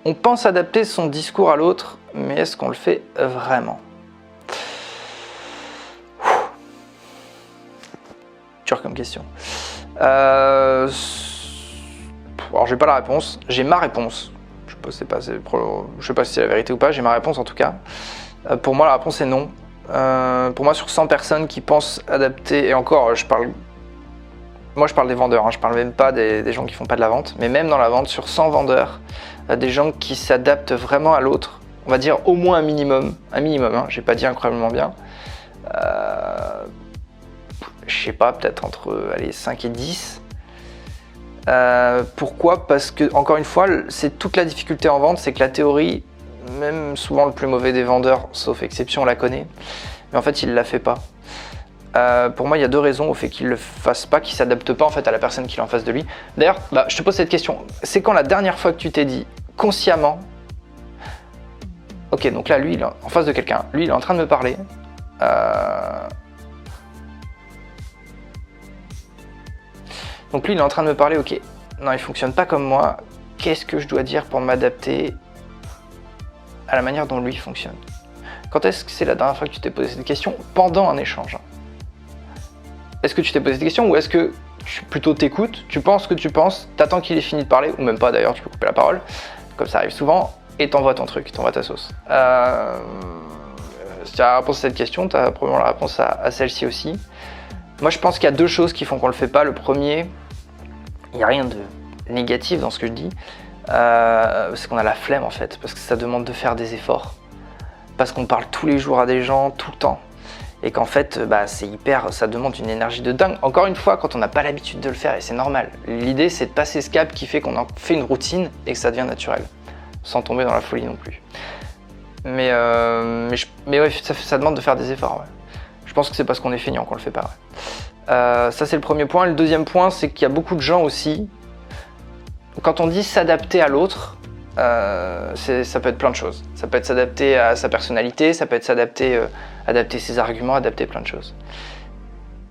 On pense adapter son discours à l'autre, mais est-ce qu'on le fait vraiment? Dur comme question. Alors j'ai pas la réponse, j'ai ma réponse. Je sais pas si c'est la vérité ou pas, j'ai ma réponse en tout cas. Pour moi la réponse est non. Pour moi sur 100 personnes qui pensent adapter, et encore je parle des vendeurs, hein, je parle même pas des gens qui font pas de la vente, mais même dans la vente, sur 100 vendeurs, des gens qui s'adaptent vraiment à l'autre, on va dire au moins un minimum, hein, j'ai pas dit incroyablement bien. Je sais pas, peut-être entre 5 et 10. Pourquoi? Parce que, encore une fois, c'est toute la difficulté en vente, c'est que la théorie, même souvent le plus mauvais des vendeurs, sauf exception, on la connaît, mais en fait il ne la fait pas. Pour moi, il y a deux raisons au fait qu'il ne le fasse pas, qu'il ne s'adapte pas en fait à la personne qui est en face de lui. D'ailleurs, je te pose cette question, c'est quand la dernière fois que tu t'es dit consciemment, ok, donc là, lui, il est en face de quelqu'un, lui, il est en train de me parler, donc lui, il est en train de me parler, ok, non, il fonctionne pas comme moi, qu'est-ce que je dois dire pour m'adapter à la manière dont lui fonctionne? Quand est-ce que c'est la dernière fois que tu t'es posé cette question? Pendant un échange. Est-ce que tu t'es posé cette question ou est-ce que plutôt t'écoutes, tu penses ce que tu penses, t'attends qu'il ait fini de parler, ou même pas d'ailleurs, tu peux couper la parole, comme ça arrive souvent, et t'envoies ton truc, t'envoies ta sauce. Si tu as la réponse à cette question, tu as probablement la réponse à celle-ci aussi. Moi je pense qu'il y a deux choses qui font qu'on le fait pas. Le premier, il n'y a rien de négatif dans ce que je dis, c'est qu'on a la flemme en fait, parce que ça demande de faire des efforts, parce qu'on parle tous les jours à des gens, tout le temps, et qu'en fait ça demande une énergie de dingue. Encore une fois, quand on n'a pas l'habitude de le faire, et c'est normal, l'idée c'est de passer ce cap qui fait qu'on en fait une routine et que ça devient naturel, sans tomber dans la folie non plus. Mais ouais, ça demande de faire des efforts, ouais. Je pense que c'est parce qu'on est feignant qu'on le fait pas, ouais. Ça c'est le premier point. Le deuxième point, c'est qu'il y a beaucoup de gens aussi, quand on dit s'adapter à l'autre, ça peut être plein de choses. Ça peut être s'adapter à sa personnalité, ça peut être s'adapter, adapter ses arguments, adapter plein de choses.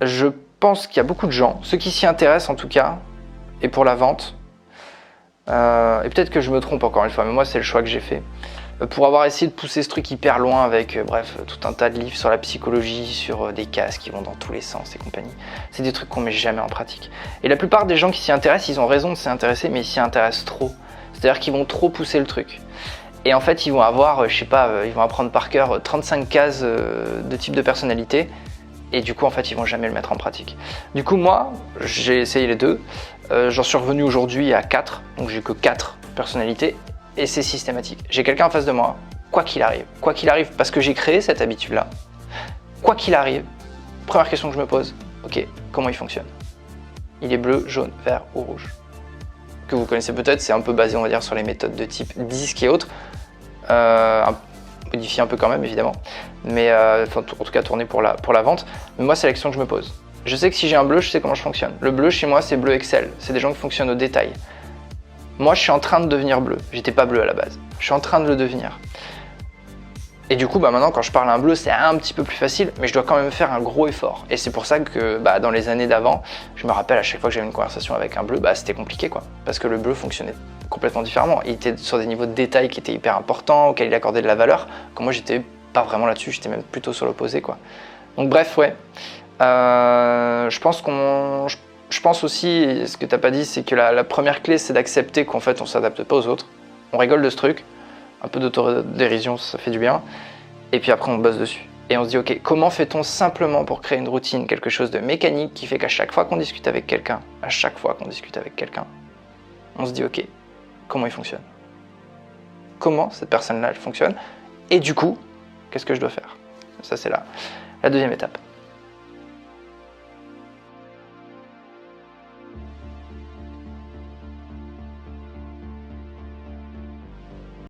Je pense qu'il y a beaucoup de gens, ceux qui s'y intéressent en tout cas, et pour la vente, et peut-être que je me trompe encore une fois, mais moi c'est le choix que j'ai fait, pour avoir essayé de pousser ce truc hyper loin avec, bref, tout un tas de livres sur la psychologie, sur des cases qui vont dans tous les sens et compagnie. C'est des trucs qu'on met jamais en pratique. Et la plupart des gens qui s'y intéressent, ils ont raison de s'y intéresser, mais ils s'y intéressent trop. C'est-à-dire qu'ils vont trop pousser le truc. Et en fait, ils vont avoir, je sais pas, ils vont apprendre par cœur 35 cases de type de personnalité, et du coup, en fait, ils vont jamais le mettre en pratique. Du coup, moi, j'ai essayé les deux. J'en suis revenu aujourd'hui à 4, donc j'ai que 4 personnalités, et c'est systématique. J'ai quelqu'un en face de moi, quoi qu'il arrive, parce que j'ai créé cette habitude-là, quoi qu'il arrive, première question que je me pose, ok, comment il fonctionne? Il est bleu, jaune, vert ou rouge? Que vous connaissez peut-être, c'est un peu basé, on va dire, sur les méthodes de type disque et autres, modifié un peu quand même, évidemment, mais en tout cas tourné pour la vente. Mais moi, c'est la question que je me pose. Je sais que si j'ai un bleu, je sais comment je fonctionne. Le bleu, chez moi, c'est bleu Excel. C'est des gens qui fonctionnent au détail. Moi, je suis en train de devenir bleu. J'étais pas bleu à la base. Je suis en train de le devenir. Et du coup, maintenant, quand je parle à un bleu, c'est un petit peu plus facile, mais je dois quand même faire un gros effort. Et c'est pour ça que dans les années d'avant, je me rappelle à chaque fois que j'avais une conversation avec un bleu, c'était compliqué, quoi. Parce que le bleu fonctionnait complètement différemment. Il était sur des niveaux de détail qui étaient hyper importants, auxquels il accordait de la valeur, que moi, j'étais pas vraiment là-dessus, j'étais même plutôt sur l'opposé, quoi. Donc bref, ouais. Je pense aussi, ce que t'as pas dit, c'est que la première clé, c'est d'accepter qu'en fait, on s'adapte pas aux autres. On rigole de ce truc, un peu d'autodérision, ça fait du bien. Et puis après, on bosse dessus. Et on se dit, ok, comment fait-on simplement pour créer une routine, quelque chose de mécanique qui fait qu'à chaque fois qu'on discute avec quelqu'un, on se dit, ok, comment il fonctionne? Comment cette personne-là, elle fonctionne? Et du coup, qu'est-ce que je dois faire? Ça, c'est la deuxième étape.